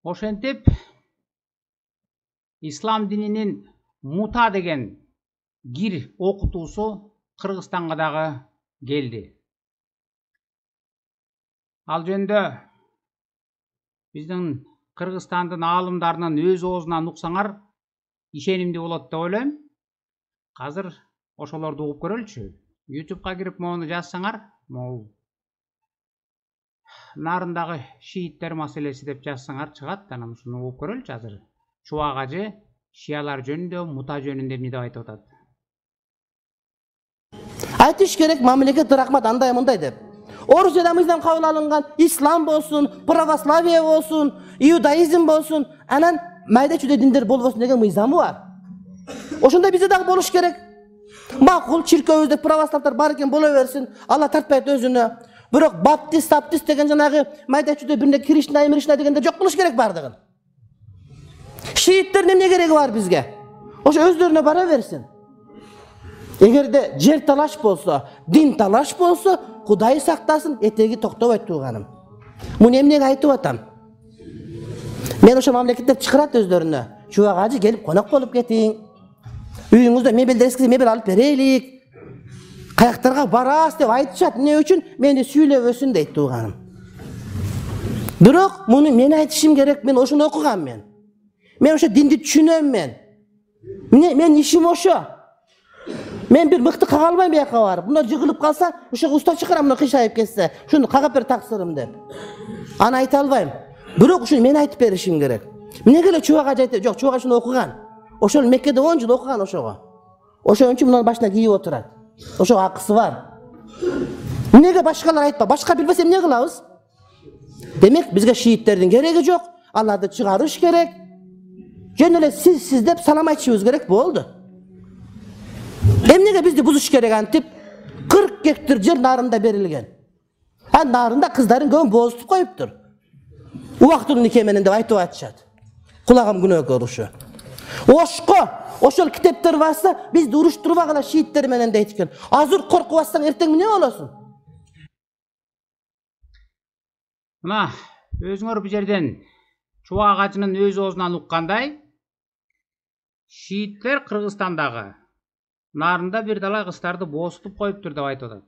Ошентип ислам дининин мута деген гир окутуусу Кыргызстанга дагы келди. Ал жөнүндө биздин Кыргызстандын аалымдарынын өз оозунан уксаңар ишенимдүү болот деп ойлойм. Азыр ошолорду угуп көрөлүчү. YouTube'га кирип моуну жазсаңар, могу нарындагы шииттер маселеси деп жазсаңар чыгат. Анан ушуну угуп көрөлүчү азыр. Чубак ажы шиялар жөнүндө, мута жөнүндө эмне деп айтып атат? Айтыш керек мамлекет рахмат андай мындай деп. Орусияда мыйзам кабыл алынган ислам болсун, православие болсун, иудаизм болсун, анан майда чүйдө диндер болбосун деген мыйзамы бар. Ошондой бизде дагы болуш керек. Макул чиркөөбүздө православдар бар экен боло берсин, Алла тартпайт өзүнө. Бирок баптист деген жанагы майда чүйдө бирне Кришна дегенде жок кылыш керек бардыгын. Шииттердин эмне кереги бар бизге? Ошо өздөрүнө бара берсин. Эгерде жер талаш болсо, дин талаш болсо, Кудай сактасын, этеги токтобойт тууганым. Муну эмнеге айтып атам? Мен ошо мамлекеттер чакырат өздөрүнө. Чубак ажы келип конок болуп кетиң. Үйүңүздө мебелдер эскисе мебел алып берелик. Каяктарга барасыз деп айтышат. Эмне үчүн? Мени сүйлөбөсүн дейт тууганым. Бирок муну мен айтышым керек. Мен ошону окугам мен. Мен ошо динди түшүнөм мен. Мен ишим ошо. Мен бир мыкты кага албайм бияка барып. Мына жыгылып калса, ошого уста чакырам, мына кыйшайып кетсе. Шуну кагып бер таксырым деп. Аны айта албайм. Бирок ушуну мен айтып беришим керек. Эмнеге эле чубак ажы айтып, жок, чубак ушуну окуган. Ошол Меккеде 10 жыл окуган ошого. Ошон үчүн мунун башына кийип отурат. Ошого акысы бар. Эмнеге башкалар айтпа? Башка билбесе эмне кылабыз? Демек, бизге шииттердин кереги жок. Аларды чыгарыш керек. Жөн эле сиз деп салам айтышыбыз керек болду. Эмнеге бизди бузуш керек антип? 40 гектар жер нарында берилген. Нарында кыздарын көбүн боозутуп коюптур. Убактылуу нике менен деп айтып атышат. Кулагым күнөөкөр ушу. Ошол китептер барса, бизди уруштурбагыла шииттер менен дейт экен. Азыр коркуп атсаң, эртең эмне болосуң? Мына өзүңөр бу жерден чубак ажынын өз оозунан уккандай, шииттер Кыргызстандагы нарында бир талай кыздарды боозутуп коюптур деп айтып атат.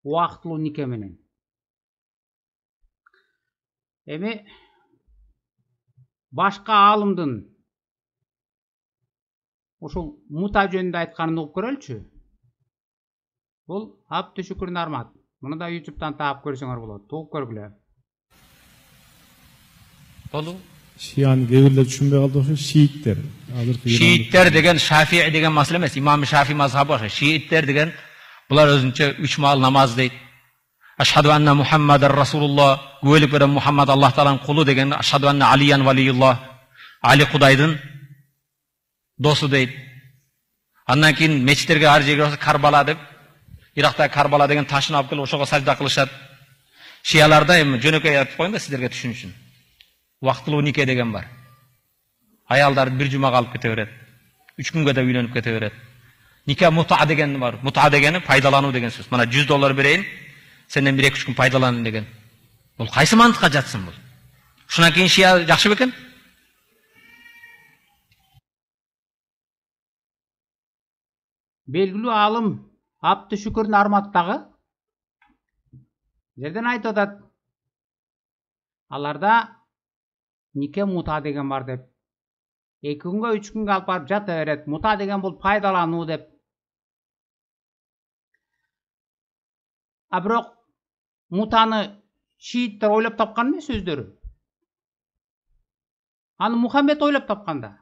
Убактылуу нике менен. Эми башка аалымдын ошол мута жөнүндө айтканын угуп көрөлүчү. Бул Абдышүкүр Нармат. Муну да YouTube'дан таап көрсөңөр болот. Угуп көргүлө. Болу. Шияны кебирлер түшүнбөй калды ошо шииттер. Шииттер деген Шафии деген маселе эмес. Имам Шафии мазхабы ошо. Шииттер деген булар өзүнчө 3 маал намаз дейт. Ашхаду анна Мухаммадар Расулуллах, күбөлүк берем Мухаммад Аллах Тааланын кулу деген, ашхаду анна Алиян валиюллах, Али Кудайдын досу дейт. Андан кийин мечиттерге ар жерге барса Карбала деп, Ирактагы Карбала деген ташын алып келип ошого сажда кылышат. Шияларда эми жөнөкөй айтып коеюн да сиздерге түшүнүш үчүн. Убактылуу нике деген бар. Аялдар бир жумага алып кете берет. 3 күнгө да үйлөнүп кете берет. Нике мута деген бар. Мута дегени пайдалануу деген сөз. Мына $100 берейин, сенден 1-2 күн пайдалан деген. Бул кайсы мантыкка жатсын бул? Ушунан кийин шия жакшы бекен? Белгилүү аалым Абдышүкүр Нарматтагы жерден айтып атат. Аларда нике мута деген бар деп. 2 күнгө 3 күнгө алып барып жата берет. Мута деген бул пайдалануу деп. Бирок мутаны шииттер ойлоп тапкан эмес өздөрү. Аны Мухаммед ойлоп тапкан да.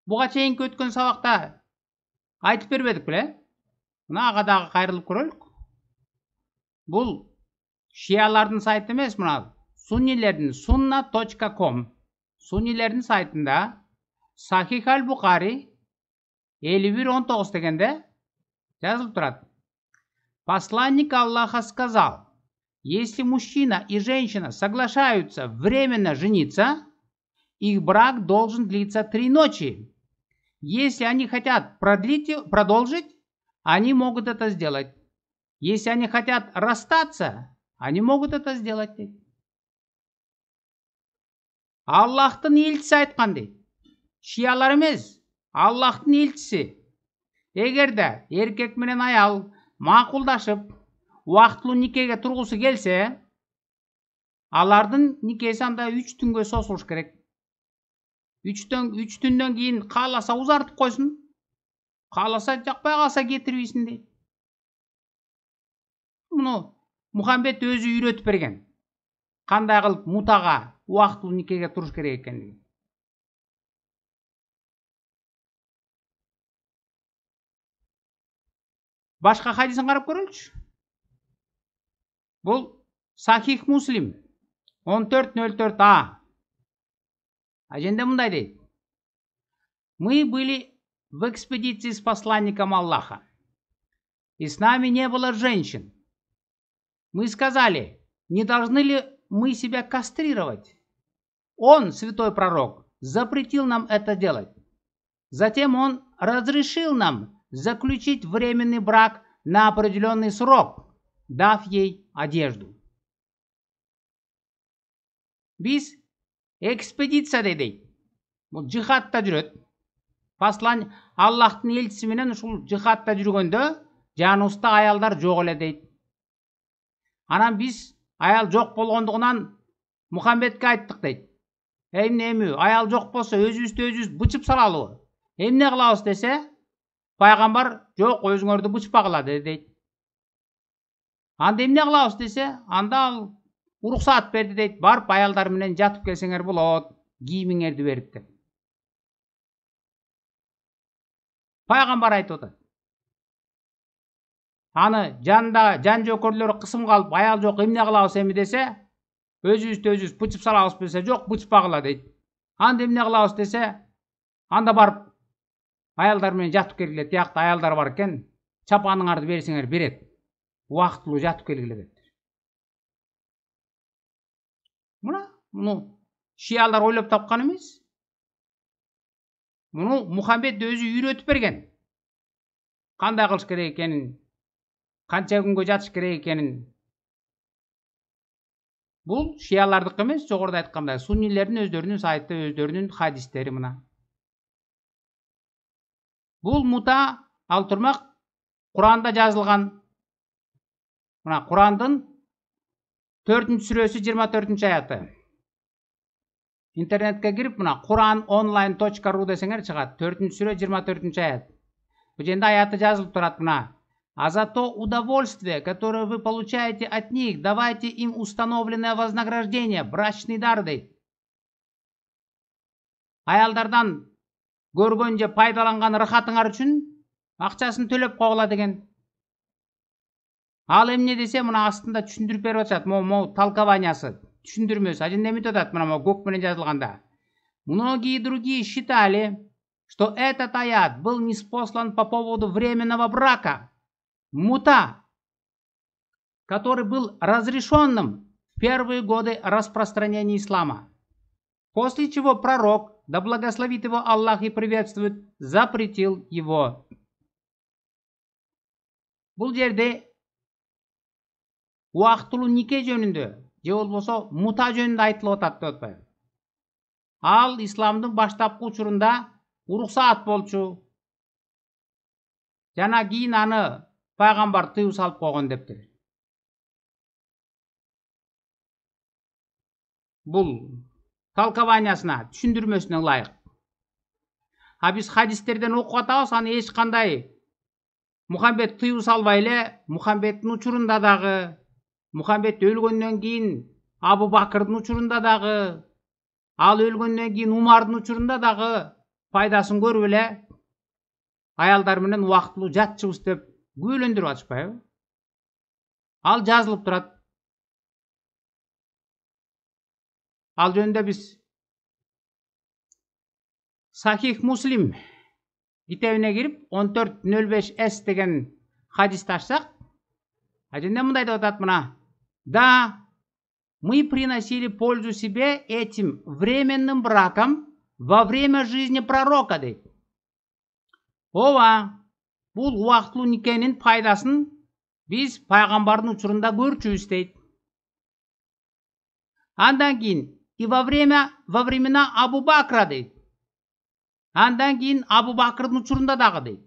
Буга чейинки өткөн сабакта айтып бербедик беле? Мына ага дагы кайрылып көрөлүк. Бул шиялардын сайты эмес, мына суннилердин sunna.com суннилердин сайтында Сахих аль-Бухари 51:19 дегенде жазылып турат. Посланник Аллаха сказал: если мужчина и женщина соглашаются временно жениться, их брак должен длиться 3 ночи. Если они хотят продолжить, они могут это сделать. Если они хотят расстаться, они могут это сделать. Аллахтын элчиси айткан дейт. Шиялар эмес, Аллахтын элчиси. Эгерде эркек менен аял макулдашып, убактылуу никеге тургусу келсе, алардын никеси анда 3 түнгө созулуш керек. 3 түндөн кийин кааласа узартып койсун. Кааласа жакпай калса кетирбейсин дейт. Муну Мухаммед өзү үйрөтүп берген. Кандай кылып мутага, убактылуу никеге туруш керек экендиги. Башка хадисин карап көрөлүчү. Бул Сахих Муслим 1404А. Аженде мындай дейт. Мы были в экспедиции с посланником Аллаха, и с нами не было женщин. Мы сказали, не должны ли мы себя кастрировать? Он, святой пророк, запретил нам это делать. Затем он разрешил нам заключить временный брак на определенный срок, дав ей одежду. Biz экспедицияда дейт. Бул жихадта жүрөт. Послан Аллахтын элчиси менен ушул жихадта жүргөндө жаныбызда аялдар жок эле дейт. Анан биз аял жок болгондугунан Мухаммедке айттык дейт. Эмне аял жок болсо өзүбүздү бычып салалыбы? Эмне кылабыз десе, пайгамбар жок, өзүңөрдү бычпагыла дейт. Анда эмне кылабыз десе, анда ал уруксаат берди дейт. Барып аялдар менен жатып келсеңер болот, кийимиңерди берип деп. Пайгамбар айтып атат. Аны жанында жан жөкөрлөрү кысымга алып, аял жок, эмне кылабыз эми десе, өзүбүздү бычып салабыз десе, жок, бычпагыла дейт. Анда эмне кылабыз десе, анда барып аялдар менен жатып келгиле, тиякта аялдар бар экен, чапаныңарды берсеңер берет. Убактылуу жатып келгиле деп. Муну шиялар ойлоп тапкан эмес. Муну Мухаммед өзү үйрөтүп берген. Кандай кылыш керек экенин, канча күнгө жатыш керек экенин. Бул шиялардык эмес, жогоруда айткандай, суннилердин өздөрүнүн сайты, өздөрүнүн хадистери мына. Бул мута ал турмак Куранда жазылган. Мына Курандын 4-сүрөсү 24-аяты. Интернетке кирип, мына quranonline.ru десеңер чыгат. 4-сүрө 24-аят. Бул жерде аяты жазылып турат мына. А за то удовольствие, которое вы получаете от них, давайте им установленное вознаграждение, брачный дар дейт. Аялдардан көргөн же пайдаланган рахатыңар үчүн акчасын төлөп койгула деген. Ал эмне десе, мына астында түшүндүрүп берип атат. Могу толкованиясы, түшүндүрмөсү. Ажен эмне атат мына көк менен жазылганда. Многие другие считали, что этот аят был ниспослан по поводу временного брака, мута, который был разрешенным в первые годы распространения ислама. После чего пророк, да благословит его Аллах и приветствует, запретил его. Бул жерде убактылуу нике жөнүндө, же болбосо мута жөнүндө айтылып атат деп атпайбы? Ал исламдын баштапкы учурунда уруксаат болчу. Жана кийин аны пайгамбар тыюу салып койгон дептир. Бул толкованиясына, түшүндүрмөсүнө ылайык. А биз хадистерден окуп атабыз, аны эч кандай Мухаммед тыюу салбай эле, Мухаммеддин учурунда дагы, Мухаммед өлгөндөн кийин Абу Бакырдын учурунда дагы, ал өлгөндөн кийин Умардын учурунда дагы пайдасын көрүп эле аялдар менен убактылуу жатчыбыз деп күбөлөндүрүп атышпайбы? Ал жазылып турат. Ал жөнүндө биз Сахих Муслим китебине кирип 1405С деген хадисти ачсак, аженде мындай деп атат мына. Да, мы приносили пользу себе этим временным браком во время жизни пророка дейт. Ооба, бул убактылуу никенин пайдасын биз пайгамбардын учурунда көрчүбүз дейт. Андан кийин и во времена Абу Бакра дейт. Андан кийин Абу Бакрдын учурунда дагы дейт.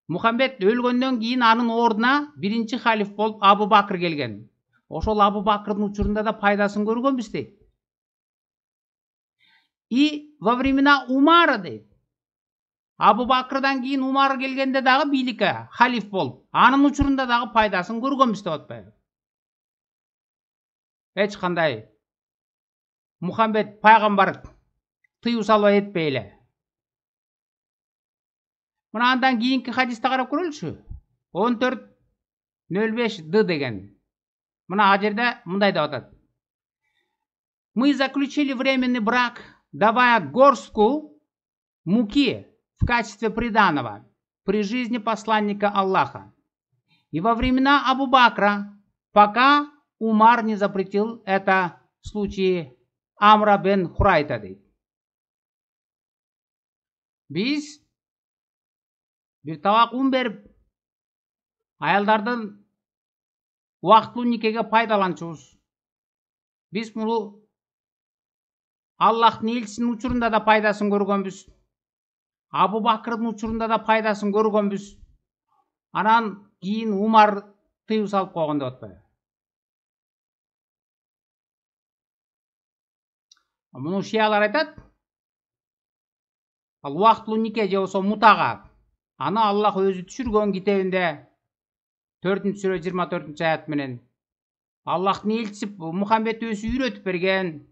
Мухаммед өлгөндөн кийин анын ордуна биринчи халиф болуп Абу Бакр келген. Ошол Абу Бакрдын учурунда да пайдасын көргөнбүз дейт. И во времена Умара дейт. Абу Бакрдан кийин Умар келгенде дагы бийликке халиф болуп, анын учурунда дагы пайдасын көргөнбүз деп атпайбы? Эч кандай Мухаммед пайгамбар тыюу салбай этпей эле. Мына андан кийинки хадисти карап көрөлүчү. 14:05 деген. Мына ал жерде мындай деп атат. Мы заключили временный брак, давая горстку муки в качестве приданого при жизни посланника Аллаха. И во времена Абу Бакра, пока Умар не запретил это в случае Амра бен Хурайта дейт. Биз бир табак ун берип, аялдардын убактылуу никеге пайдаланчубуз. Биз муну Аллахтын элчисинин учурунда да пайдасын көргөнбүз. Абу Бакрдын учурунда да пайдасын көргөнбүз. Анан кийин Умар тыюу салып койгон деп атпайбы? Муну шиялар айтат. Ал убактылуу нике же болсо мутага. Аны Аллах өзү түшүргөн китебинде 4-сүрө 24-аят менен Аллахтын элчиси Мухаммед өзү үйрөтүп берген.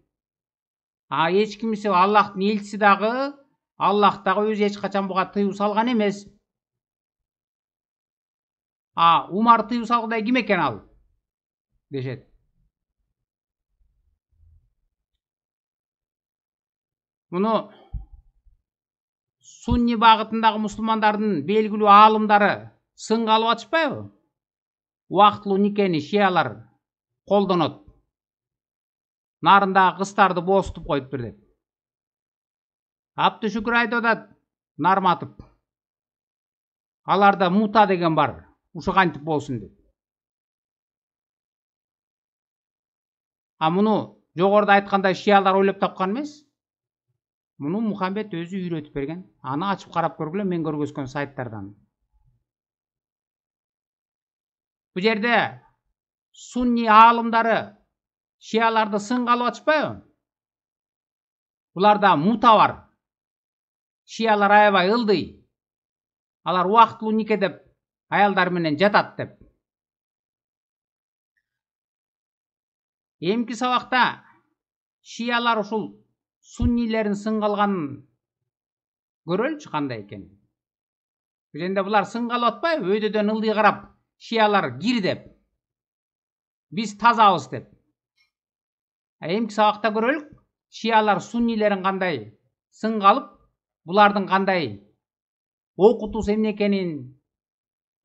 Эч кимиси Аллахтын элчиси дагы, Аллах дагы өзү эч качан буга тыюу салган эмес. Умар тыюу салгандай ким экен ал? Дешет. Муну сунни багытындагы мусулмандардын белгилүү аалымдары сынга алып атышпайбы? Убактылуу никени шиялар колдонот. Нарындагы кыздарды бооступ коюптур деп. Абдышүкүр айтып атат, Нарматов. Аларда мута деген бар. Ушу кантип болсун деп. Муну жогоруда айткандай шиялар ойлоп тапкан эмес. Муну Мухаммед өзү үйрөтүп берген. Аны ачып карап көргүлө, мен көргөзгөн сайттардан. Бу жерде сунни аалымдары шияларды сынга алып атышпайбы? Буларда мута бар. Шиялар аябай ылдый. Алар убактылуу нике деп аялдар менен жатат деп. Эмки сабакта шиялар ушул суннилердин сынга алганын көрөлүчү кандай экен. Бул жерде булар сынга алып атпайбы? Өйдөдөн ылдый карап, шиялар кир деп. Биз тазабыз деп. Эмки сабакта көрөлүк, шиялар суннилерин кандай сынга алып, булардын кандай окутуусу эмне экенин,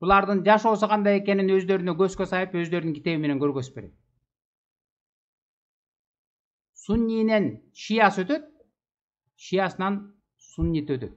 булардын жашоосу кандай экенин өздөрүнө көзгө сайып, өздөрүнүн китеби менен көргөзүп берет. Суннинен шиясы өтөт, шиясынан суннит өтөт.